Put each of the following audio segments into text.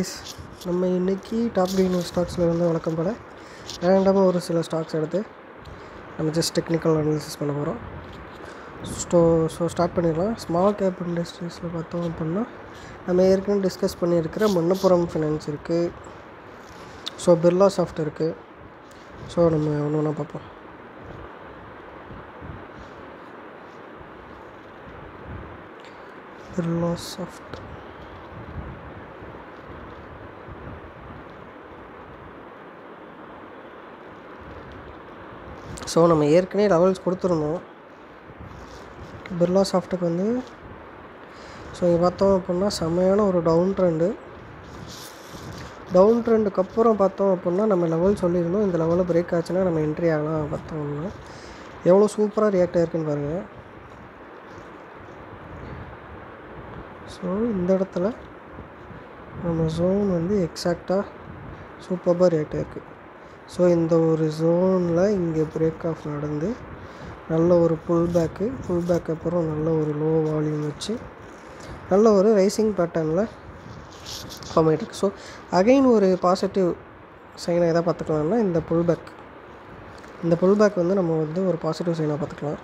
Guys, நம்ம இன்றைக்கி top gainer ஸ்டாக்ஸில் வந்து வழக்கம் போல் ரேண்டமாக ஒரு சில ஸ்டாக்ஸ் எடுத்து நம்ம ஜஸ்ட் டெக்னிக்கல் அனாலிசிஸ் பண்ண போகிறோம். ஸோ ஸ்டார்ட் பண்ணிடலாம். ஸ்மால் கேப் இண்டஸ்ட்ரீஸில் பார்த்தோம் அப்படின்னா நம்ம ஏற்கனவே டிஸ்கஸ் பண்ணியிருக்கிற மணப்புரம் ஃபினான்ஸ் இருக்குது. ஸோ பிர்லா சாஃப்ட் இருக்குது. ஸோ நம்ம ஒன்று ஒன்றா பார்ப்போம். பிர்லா சாஃப்ட், ஸோ நம்ம ஏற்கனவே லெவல்ஸ் கொடுத்துருந்தோம் பிர்லா சாஃப்ட்டுக்கு வந்து. ஸோ இங்கே பார்த்தோம் அப்படின்னா செம்மையான ஒரு டவுன் ட்ரெண்டுக்கு அப்புறம் பார்த்தோம் அப்படின்னா நம்ம லெவல் சொல்லியிருந்தோம். இந்த லெவலில் பிரேக் ஆச்சுன்னா நம்ம என்ட்ரி ஆகலாம். பார்த்தோம்னா எவ்வளோ சூப்பராக ரியாக்ட் ஆகிருக்குன்னு பாருங்கள். ஸோ இந்த இடத்துல நம்ம ஜோன் வந்து எக்ஸாக்டாக சூப்பராக ரியாக்ட் ஆகிருக்கு. ஸோ இந்த ஒரு ஜோனில் இங்கே பிரேக் ஆஃப் நடந்து நல்ல ஒரு புல் பேக் அப்புறம் நல்ல ஒரு லோ வால்யூம் வச்சு நல்ல ஒரு ரைசிங் பேட்டர்னில் ஃபார்ம் ஆகிட்டுருக்கு. ஸோ அகைன் ஒரு பாசிட்டிவ் சைனாக எதாவது பார்த்துக்கலாம்னா இந்த புல் பேக் வந்து நம்ம வந்து ஒரு பாசிட்டிவ் சைனாக பார்த்துக்கலாம்.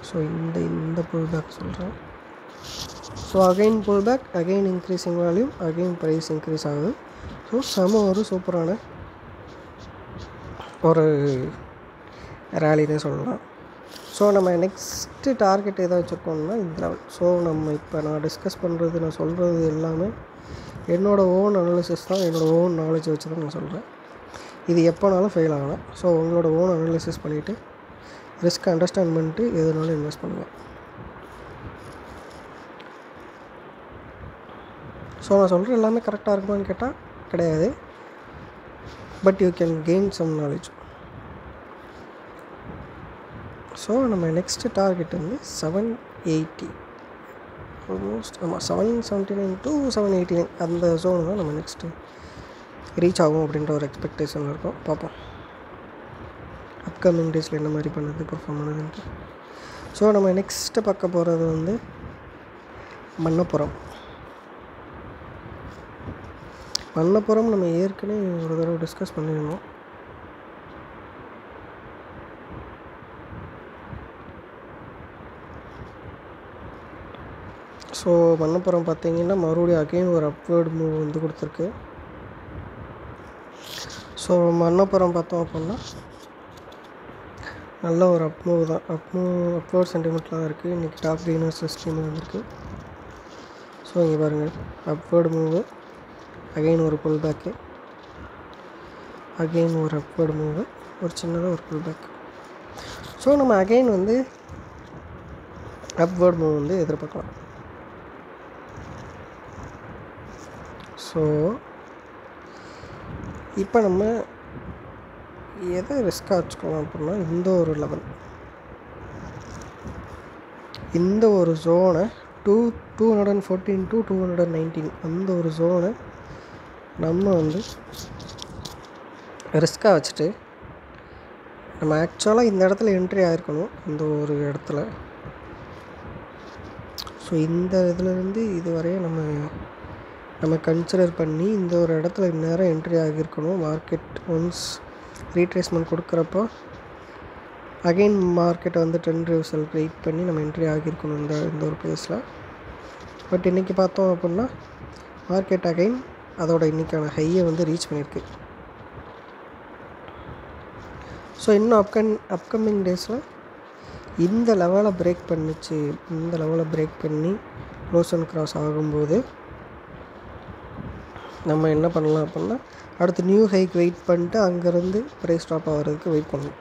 ஸோ இந்த புல் பேக் சொல்கிறேன். So again pull back, again increasing volume, again price increase ஆகுது. ஸோ செம ஒரு சூப்பரான ஒரு ரேலினே சொல்லலாம். ஸோ நம்ம நெக்ஸ்ட்டு டார்கெட் எதை வச்சுருக்கோம்னா இந்த லெவல். ஸோ நம்ம இப்போ நான் டிஸ்கஸ் பண்ணுறது, நான் சொல்கிறது எல்லாமே என்னோடய ஓன் அனாலிசிஸ் தான், என்னோடய ஓன் நாலேஜ் வச்சு தான் நான் சொல்கிறேன். இது எப்போனாலும் ஃபெயில் ஆகலாம். ஸோ உங்களோட ஓன் அனாலிசிஸ் பண்ணிவிட்டு ரிஸ்க் அண்டர்ஸ்டாண்ட் பண்ணிட்டு எதுனாலும் இன்வெஸ்ட் பண்ணுவேன். ஸோ நான் சொல்கிற எல்லாமே கரெக்டாக இருக்குமான்னு கேட்டால் கிடையாது. But you can gain some knowledge. So நம்ம நெக்ஸ்ட்டு டார்கெட் வந்து 780, ஆல்மோஸ்ட் ஆமாம் 779 to 789 அந்த ஜோனு தான் நம்ம நெக்ஸ்ட்டு ரீச் ஆகும் அப்படின்ற ஒரு எக்ஸ்பெக்டேஷனில் இருக்கும். பார்ப்போம் அப்கமிங் டேஸில் என்ன மாதிரி பண்ணுறது, பர்ஃபார்ம் பண்ணுதுன்ட்டு. ஸோ நம்ம நெக்ஸ்ட்டு பார்க்க போகிறது வந்து மணப்புரம் நம்ம ஏற்கனவே ஒரு தடவை டிஸ்கஸ் பண்ணியிருந்தோம். ஸோ மணப்புரம் பார்த்திங்கன்னா மறுபடியும் அகைன் ஒரு அப்வேர்டு மூவ் வந்து கொடுத்துருக்கு. ஸோ மணப்புரம் பார்த்தோம் அப்படின்னா நல்ல ஒரு அப் மூவ் தான், அப்வேர்ட் சென்டிமெண்ட்லாம் இருக்குது. இன்றைக்கி டாப் கெய்னர்ஸ் ஸ்கீம் வந்திருக்கு. ஸோ இங்கே பாருங்கள், அப்வேர்டு மூவு, அகைன் ஒரு புல் பேக்கு, அகைன் ஒரு அப்வேர்டு மூவு, ஒரு சின்னதாக ஒரு புல் பேக். ஸோ நம்ம அகைன் வந்து அப்வேர்டு மூவ் வந்து எதிர்பார்க்கலாம். ஸோ இப்போ நம்ம எதை ரிஸ்க்காக வச்சுக்கலாம் அப்படின்னா இந்த ஒரு லெவல், இந்த ஒரு ஜோனை 214 to 219 அந்த ஒரு ஜோனை நம்ம வந்து ரிஸ்க்காக வச்சுட்டு நம்ம ஆக்சுவலாக இந்த இடத்துல என்ட்ரி ஆகிருக்கணும். இந்த ஒரு இடத்துல ஸோ இந்த இதிலேருந்து இது வரையும் நம்ம கன்சிடர் பண்ணி இந்த ஒரு இடத்துல இந்நேரம் என்ட்ரி ஆகியிருக்கணும். மார்க்கெட் ஒன்ஸ் ரீட்ரேஸ்மெண்ட் கொடுக்குறப்போ அகெயின் மார்க்கெட்டை வந்து ட்ரெண்ட் ரிவர்சல் வெயிட் பண்ணி நம்ம என்ட்ரி ஆகியிருக்கணும் இந்த ஒரு பிளேஸில். பட் இன்றைக்கி பார்த்தோம் அப்படின்னா மார்க்கெட் அகைன் அதோட இன்றைக்கான ஹையை வந்து ரீச் பண்ணியிருக்கு. ஸோ இன்னும் அப்கமிங் டேஸில் இந்த லெவலை பிரேக் பண்ணி க்ளோஸ் அண்ட் கிராஸ் ஆகும்போது நம்ம என்ன பண்ணலாம் அப்படின்னா அடுத்து நியூ ஹைக் வெயிட் பண்ணிட்டு அங்கேருந்து ப்ரைஸ் ட்ராப் ஆகிறதுக்கு வெயிட் பண்ணணும்.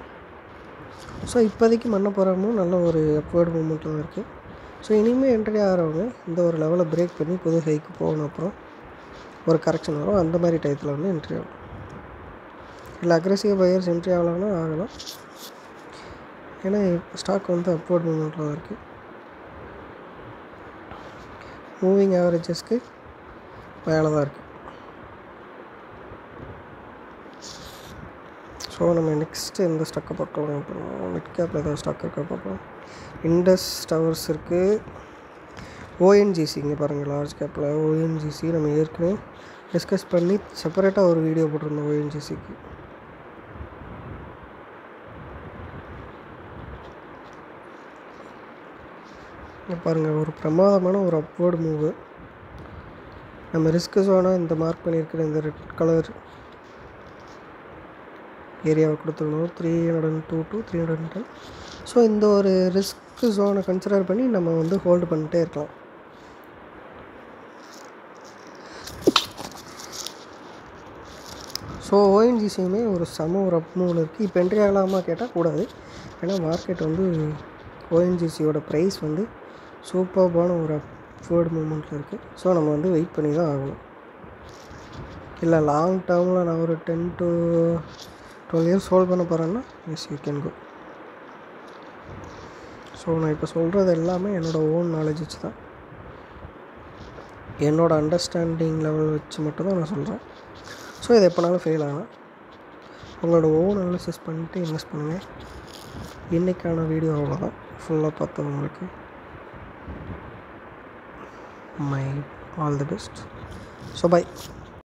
ஸோ இப்போதைக்கு மணப்புரமும் நல்ல ஒரு அப்வேர்டு மூமெண்ட்டில் தான் இருக்குது. ஸோ இனிமேல் என்ட்ரி ஆகிறவங்க இந்த ஒரு லெவலை பிரேக் பண்ணி புது ஹைக்கு போகணும். அப்புறம் ஒரு கரெக்ஷன் வரும், அந்த மாதிரி டயத்தில் வந்து என்ட்ரி ஆகும். இல்லை அக்ரெசிவ் பையர்ஸ் என்ட்ரி ஆகலாம்னா ஆகலாம். ஏன்னா ஸ்டாக் வந்து அப்வேர்டு மூமெண்ட்டில் தான் இருக்குது. மூவிங் ஆவரேஜஸ்க்கு மேலே தான் இருக்குது. ஸோ நம்ம நெக்ஸ்ட்டு எந்த ஸ்டாக்கை பார்க்கலாம் அப்படின்னா மிட் கேப்பில் ஏதாவது ஸ்டாக் இருக்கா பார்க்கலாம். இண்டஸ் டவர்ஸ் இருக்குது, ஓஎன்ஜிசி இங்கே பாருங்கள், லார்ஜ் கேப்பில் ஓஎன்ஜிசி நம்ம ஏற்கனவே டிஸ்கஸ் பண்ணி செப்பரேட்டாக ஒரு வீடியோ போட்டிருந்தோம் ஓஎன்ஜிசிக்கு. இங்கே பாருங்கள், ஒரு பிரமாதமான ஒரு அப்வர்டு மூவு. நம்ம ரிஸ்க் ஜோனாக இந்த மார்க் பண்ணியிருக்கிற இந்த ரெட் கலர் ஏரியாவை கொடுத்துருந்தோம் 302 to 310. ஸோ இந்த ஒரு ரிஸ்க் ஜோனை கன்சிடர் பண்ணி நம்ம வந்து ஹோல்டு பண்ணிட்டே இருக்கலாம். ஸோ ஓஎன்ஜிசியுமே ஒரு ஒரு அப் மூவில் இருக்குது. இப்போ என்ட்ரி ஆகலாமா கேட்டால் கூடாது. ஏன்னா மார்க்கெட் வந்து ஓஎன்ஜிசியோட ப்ரைஸ் வந்து சூப்பர்பான ஒரு அப்வர்டு மூமெண்ட்டில் இருக்குது. ஸோ நம்ம வந்து வெயிட் பண்ணி தான் ஆகணும். இல்லை லாங் டேர்மில் நான் ஒரு 10 to 12 years ஹோல்ட் பண்ண போகிறேன்னா yes you can go. So நான் இப்போ சொல்கிறது எல்லாமே என்னோடய ஓன் நாலேஜ் வச்சு தான், என்னோடய அண்டர்ஸ்டாண்டிங் லெவல் வச்சு மட்டும்தான் நான் சொல்கிறேன். ஸோ இது எப்போனாலும் ஃபெயில் ஆகலாம். உங்களோட ஓன் அனாலிசிஸ் பண்ணிவிட்டு இன்வெஸ்ட் பண்ணுங்கள். இன்றைக்கான வீடியோ அவ்வளோதான். ஃபுல்லாக பார்த்தவங்களுக்கு my all the best. So by.